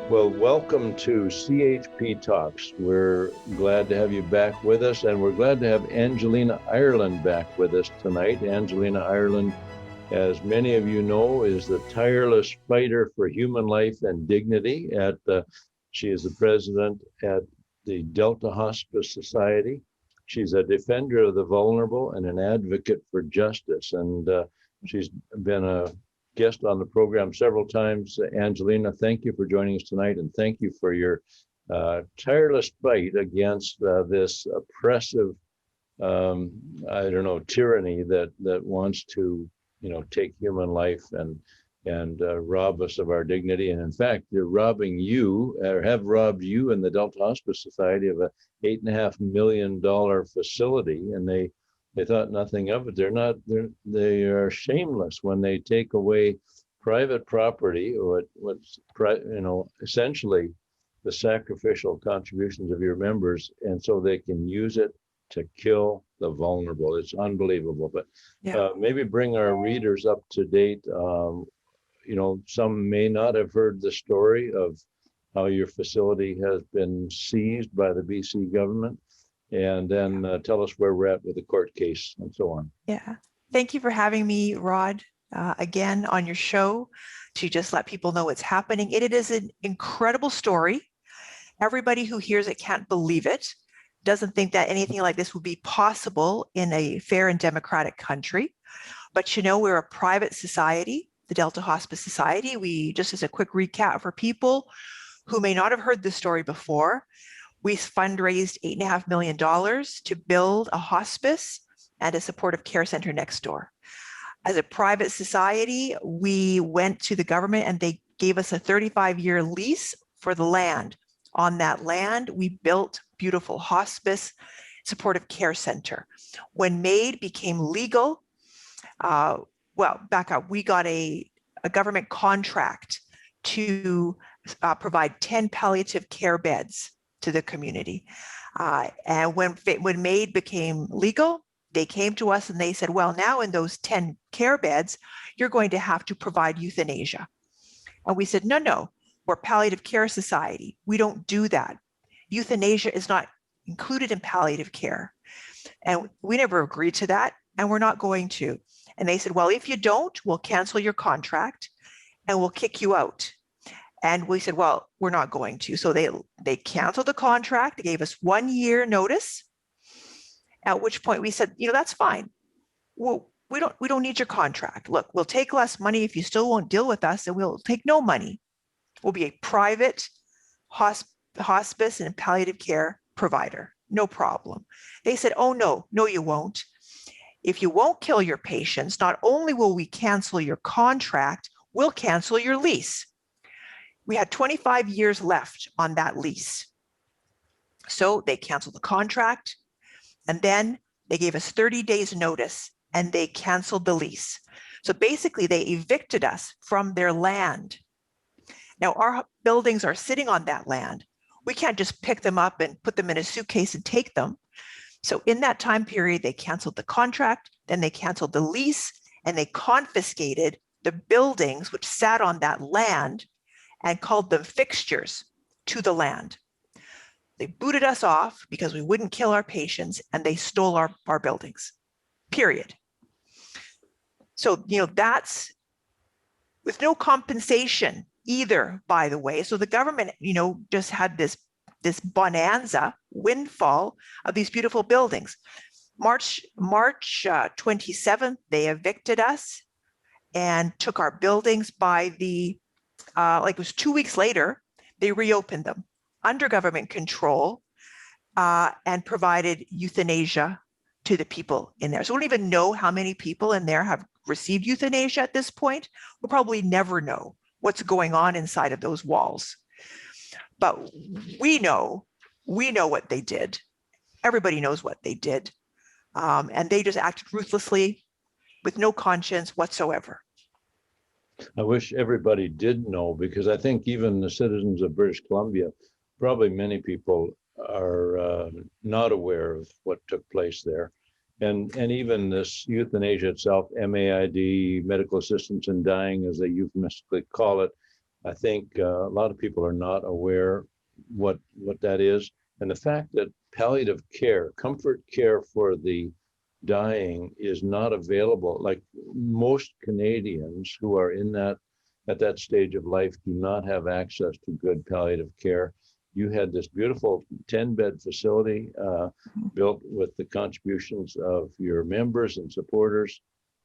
Well, welcome to CHP Talks. We're glad to have you back with us, and we're glad to have Angelina Ireland back with us tonight. Angelina Ireland, as many of you know, is the tireless fighter for human life and dignity. She is the president at the Delta Hospice Society. She's a defender of the vulnerable and an advocate for justice. And she's been a guest on the program several times. Angelina, thank you for joining us tonight, and thank you for your tireless fight against this oppressive, tyranny that wants to, take human life and rob us of our dignity. And in fact, they're robbing you, or have robbed you, and the Delta Hospice Society of a $8.5 million facility, and they thought nothing of it. They are shameless when they take away private property, or what's essentially the sacrificial contributions of your members, and so they can use it to kill the vulnerable. It's unbelievable. But maybe bring our readers up to date. Some may not have heard the story of how your facility has been seized by the BC government, and then tell us where we're at with the court case and so on. Yeah. Thank you for having me, Rod, again on your show to just let people know what's happening. It is an incredible story. Everybody who hears it can't believe it, doesn't think that anything like this would be possible in a fair and democratic country. But we're a private society, the Delta Hospice Society. We, just as a quick recap for people who may not have heard this story before, we fundraised $8.5 million to build a hospice and a supportive care center next door. As a private society, we went to the government and they gave us a 35-year lease for the land. On that land, we built beautiful hospice supportive care center. When MAID became legal, back up, we got a government contract to provide 10 palliative care beds to the community. And when MAID became legal, they came to us and they said, well, now in those 10 care beds, you're going to have to provide euthanasia. And we said, no, we're a palliative care society. We don't do that. Euthanasia is not included in palliative care. And we never agreed to that, and we're not going to. And they said, well, if you don't, we'll cancel your contract and we'll kick you out. And we said, well, we're not going to. So they canceled the contract. They gave us 1 year notice, at which point we said, that's fine. Well, we don't need your contract. Look, we'll take less money if you still won't deal with us, and we'll take no money. We'll be a private hospice and palliative care provider. No problem. They said, oh, no, you won't. If you won't kill your patients, not only will we cancel your contract, we'll cancel your lease. We had 25 years left on that lease. So they canceled the contract, and then they gave us 30 days notice and they canceled the lease. So basically they evicted us from their land. Now our buildings are sitting on that land. We can't just pick them up and put them in a suitcase and take them. So in that time period, they canceled the contract, then they canceled the lease, and they confiscated the buildings which sat on that land and called them fixtures to the land. They booted us off because we wouldn't kill our patients, and they stole our buildings, period. So, that's with no compensation either, by the way. So the government, just had this bonanza windfall of these beautiful buildings. March 27th, they evicted us and took our buildings by it was 2 weeks later, they reopened them under government control and provided euthanasia to the people in there. So we don't even know how many people in there have received euthanasia at this point. We'll probably never know what's going on inside of those walls. But we know what they did. Everybody knows what they did. And they just acted ruthlessly with no conscience whatsoever. I wish everybody did know, because I think even the citizens of British Columbia, probably many people are not aware of what took place there. And even this euthanasia itself, MAID, medical assistance in dying, as they euphemistically call it, I think a lot of people are not aware what that is. And the fact that palliative care, comfort care for the dying is not available. Like most Canadians who are in that at that stage of life do not have access to good palliative care. You had this beautiful 10-bed facility built with the contributions of your members and supporters.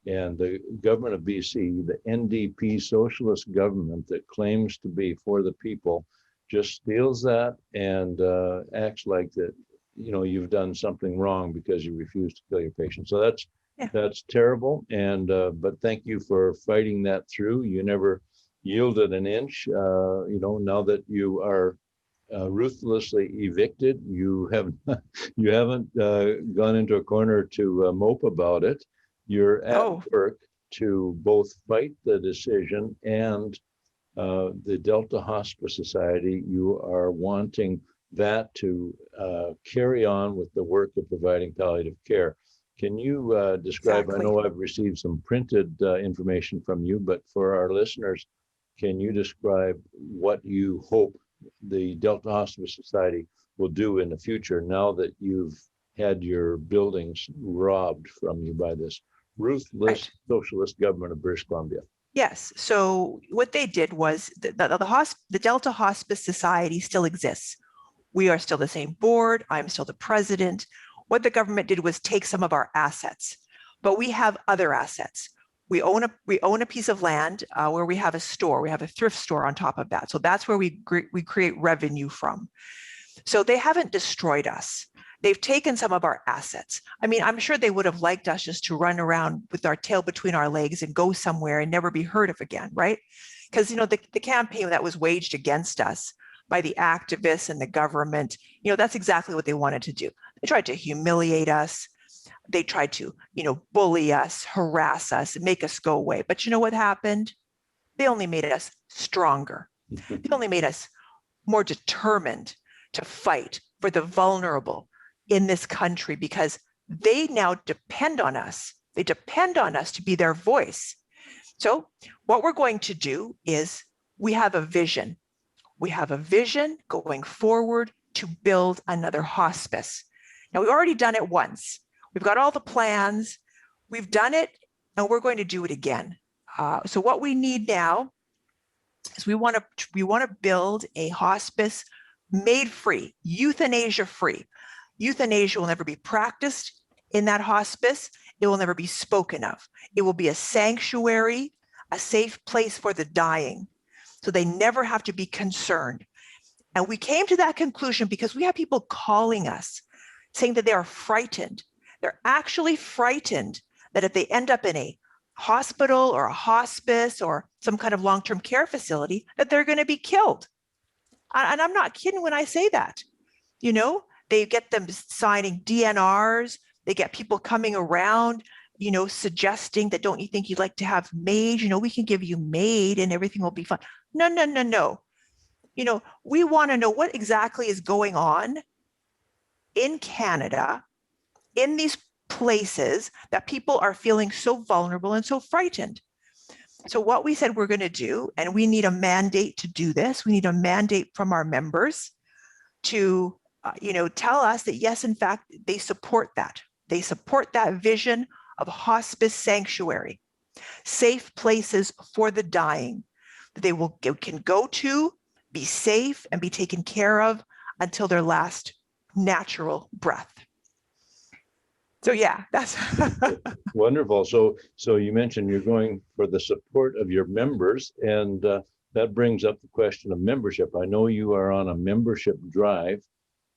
And the government of BC, the NDP socialist government that claims to be for the people, just steals that and acts like that, you know, you've done something wrong because you refuse to kill your patient. So that's terrible. And but thank you for fighting that through. You never yielded an inch. You know, now that you are ruthlessly evicted, you haven't gone into a corner to mope about it. You're at work to both fight the decision and the Delta Hospice Society. You are wanting that to carry on with the work of providing palliative care. Can you describe, Exactly. I know I've received some printed information from you, but for our listeners, can you describe what you hope the Delta Hospice Society will do in the future now that you've had your buildings robbed from you by this ruthless socialist government of British Columbia? Yes. So what they did was the Delta Hospice Society still exists. We are still the same board. I'm still the president. What the government did was take some of our assets, but we have other assets. We own a piece of land where we have a store. We have a thrift store on top of that. So that's where we create revenue from. So they haven't destroyed us. They've taken some of our assets. I mean, I'm sure they would have liked us just to run around with our tail between our legs and go somewhere and never be heard of again, right? Because, you know, the campaign that was waged against us by the activists and the government, you know, that's exactly what they wanted to do. They tried to humiliate us. They tried to, you know, bully us, harass us, and make us go away. But you know what happened? They only made us stronger. They only made us more determined to fight for the vulnerable in this country, because they now depend on us. They depend on us to be their voice. So what we're going to do is we have a vision. We have a vision going forward to build another hospice. Now, we've already done it once. We've got all the plans. We've done it, and we're going to do it again. So what we need now is we want to build a hospice made free, euthanasia free. Euthanasia will never be practiced in that hospice. It will never be spoken of. It will be a sanctuary, a safe place for the dying, so they never have to be concerned. And we came to that conclusion because we have people calling us saying that they are frightened. They're actually frightened that if they end up in a hospital or a hospice or some kind of long-term care facility, that they're going to be killed. And I'm not kidding when I say that. You know, they get them signing DNRs. They get people coming around, you know, suggesting that, don't you think you'd like to have MAID? You know, we can give you MAID and everything will be fine. No, no, no, no. You know, we want to know what exactly is going on in Canada, in these places that people are feeling so vulnerable and so frightened. So what we said we're going to do, and we need a mandate to do this. We need a mandate from our members to, you know, tell us that, yes, in fact, they support that. They support that vision of hospice sanctuary, safe places for the dying that they can go to, be safe, and be taken care of until their last natural breath. So yeah, that's wonderful. So you mentioned you're going for the support of your members, and that brings up the question of membership. I know you are on a membership drive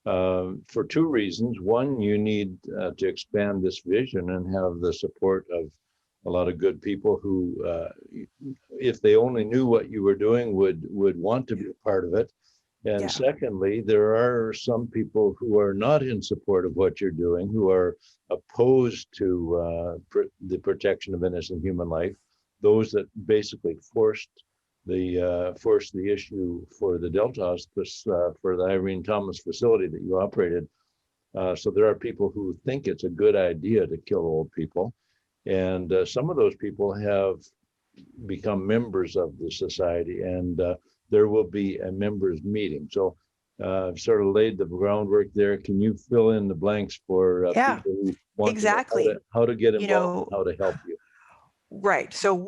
for two reasons. One, you need to expand this vision and have the support of a lot of good people who, if they only knew what you were doing, would want to be a part of it. And secondly, there are some people who are not in support of what you're doing, who are opposed to the protection of innocent human life, those that basically forced the issue for the Delta Hospice, for the Irene Thomas facility that you operated. So there are people who think it's a good idea to kill old people. And some of those people have become members of the society, and there will be a members meeting. So I've sort of laid the groundwork there. Can you fill in the blanks for Yeah, people who want exactly. to know how to get You involved, know, how to help you? right. So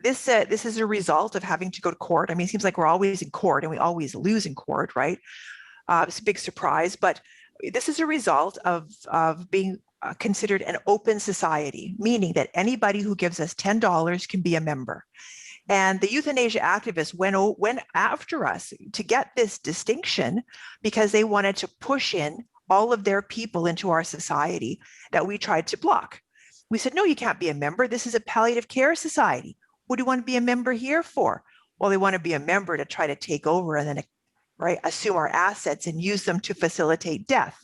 this is a result of having to go to court. I mean, it seems like we're always in court and we always lose in court, right? It's a big surprise, but this is a result of being considered an open society, meaning that anybody who gives us $10 can be a member. And the euthanasia activists went after us to get this distinction because they wanted to push in all of their people into our society that we tried to block. We said, no, you can't be a member. This is a palliative care society. What do you want to be a member here for? Well, they want to be a member to try to take over and then, right, assume our assets and use them to facilitate death.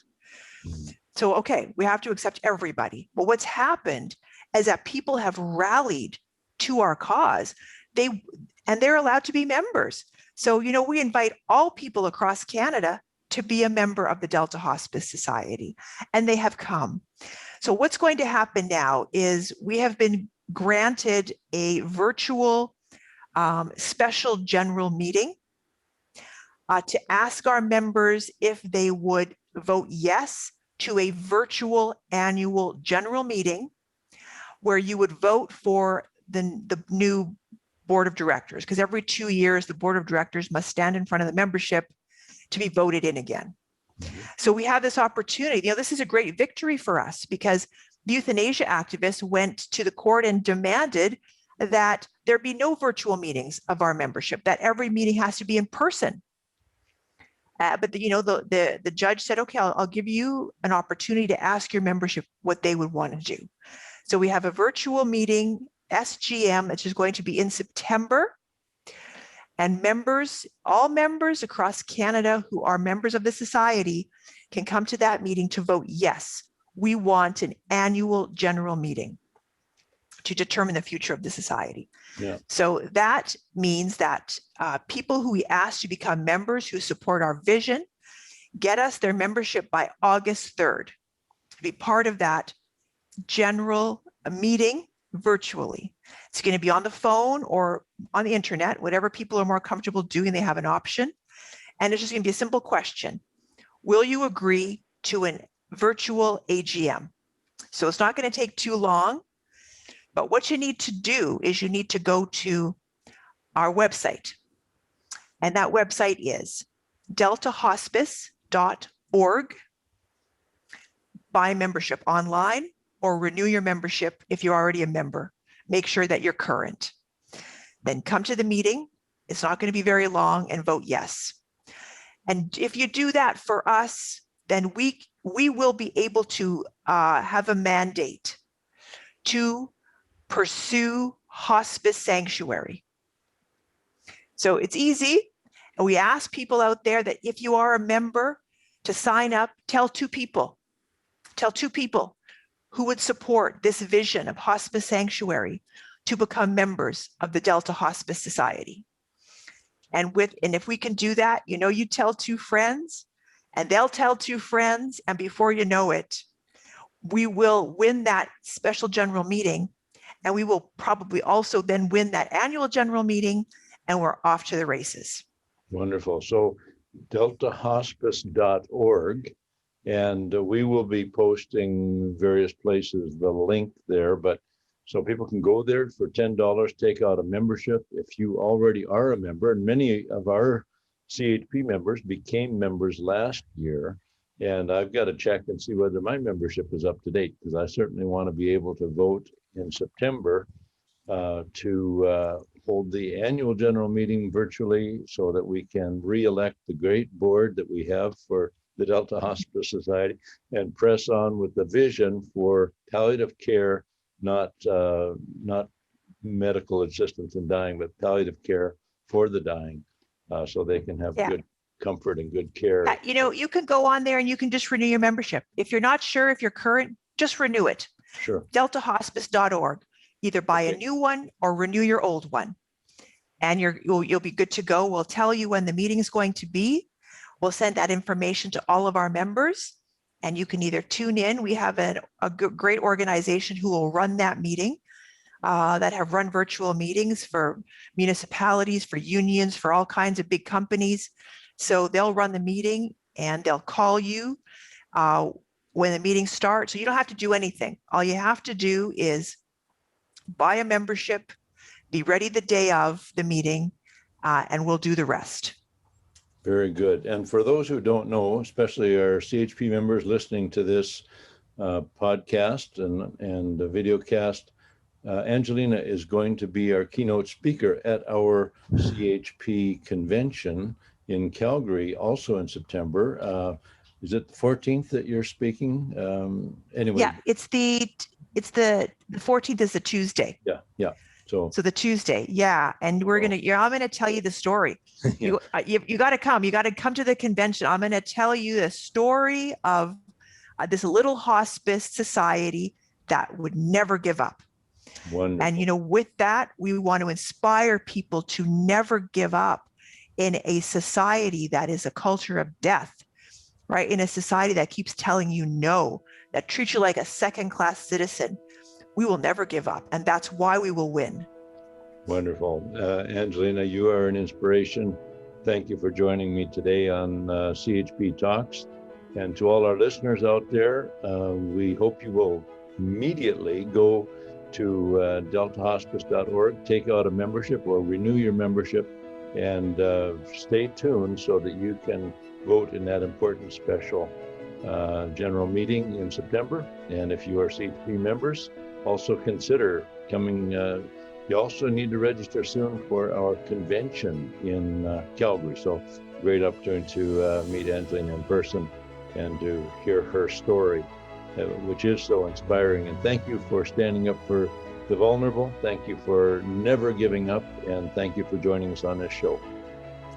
So, okay, we have to accept everybody. But what's happened is that people have rallied to our cause. They're allowed to be members. So, we invite all people across Canada to be a member of the Delta Hospice Society, and they have come. So what's going to happen now is we have been granted a virtual special general meeting to ask our members if they would vote yes to a virtual annual general meeting where you would vote for the new board of directors, because every 2 years, the board of directors must stand in front of the membership to be voted in again. So we have this opportunity. This is a great victory for us because the euthanasia activists went to the court and demanded that there be no virtual meetings of our membership, that every meeting has to be in person. But the judge said, okay, I'll give you an opportunity to ask your membership what they would want to do. So we have a virtual meeting, SGM, which is going to be in September. And all members across Canada who are members of the society can come to that meeting to vote yes. We want an annual general meeting to determine the future of the society. Yeah. So that means that people who we ask to become members who support our vision get us their membership by August 3rd to be part of that general meeting virtually. It's going to be on the phone or on the internet, whatever people are more comfortable doing, they have an option. And it's just going to be a simple question. Will you agree to a virtual AGM? So it's not going to take too long, but what you need to do is you need to go to our website. And that website is deltahospice.org. Buy membership online or renew your membership if you're already a member. Make sure that you're current. Then come to the meeting. It's not going to be very long and vote yes. And if you do that for us, then we will be able to have a mandate to pursue hospice sanctuary. So it's easy. And we ask people out there that if you are a member to sign up, tell two people who would support this vision of hospice sanctuary to become members of the Delta Hospice Society. And if we can do that, you tell two friends and they'll tell two friends. And before you know it, we will win that special general meeting. And we will probably also then win that annual general meeting, and we're off to the races. Wonderful. So deltahospice.org. And we will be posting various places, the link there, but so people can go there for $10, take out a membership. If you already are a member, and many of our CHP members became members last year, and I've got to check and see whether my membership is up to date, because I certainly want to be able to vote in September to hold the annual general meeting virtually so that we can re-elect the great board that we have for the Delta Hospice Society and press on with the vision for palliative care, not medical assistance in dying, but palliative care for the dying, so they can have good comfort and good care. You can go on there and you can just renew your membership. If you're not sure if you're current, just renew it. Sure. deltahospice.org. Either buy a new one or renew your old one. And you'll be good to go. We'll tell you when the meeting is going to be. We'll send that information to all of our members, and you can either tune in. We have a great organization who will run that meeting. that have run virtual meetings for municipalities, for unions, for all kinds of big companies. So they'll run the meeting and they'll call you when the meeting starts. So you don't have to do anything. All you have to do is buy a membership, be ready the day of the meeting, and we'll do the rest. Very good. And for those who don't know, especially our CHP members listening to this podcast and video cast, Angelina is going to be our keynote speaker at our CHP convention in Calgary, also in September. Is it the 14th that you're speaking? Anyway. Yeah, it's the 14th is the Tuesday. Yeah. So the Tuesday, yeah, and I'm gonna tell you the story. Yeah. You got to come. You got to come to the convention. I'm gonna tell you the story of this little hospice society that would never give up. Wonderful. And with that, we want to inspire people to never give up in a society that is a culture of death, right? In a society that keeps telling you no, that treats you like a second-class citizen. We will never give up, and that's why we will win. Wonderful. Angelina, you are an inspiration. Thank you for joining me today on CHP Talks. And to all our listeners out there, we hope you will immediately go to deltahospice.org, take out a membership or renew your membership, and stay tuned so that you can vote in that important special general meeting in September. And if you are CHP members, also consider coming. You also need to register soon for our convention in Calgary. So great opportunity to meet Angelina in person and to hear her story, which is so inspiring. And thank you for standing up for the vulnerable. Thank you for never giving up. And thank you for joining us on this show.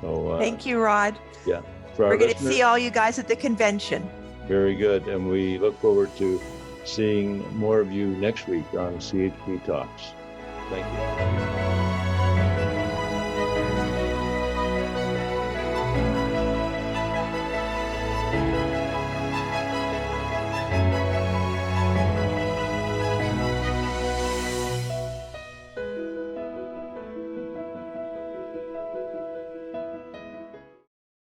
So thank you, Rod. Yeah. We're going to see all you guys at the convention. Very good. And we look forward to seeing more of you next week on CHP Talks. Thank you.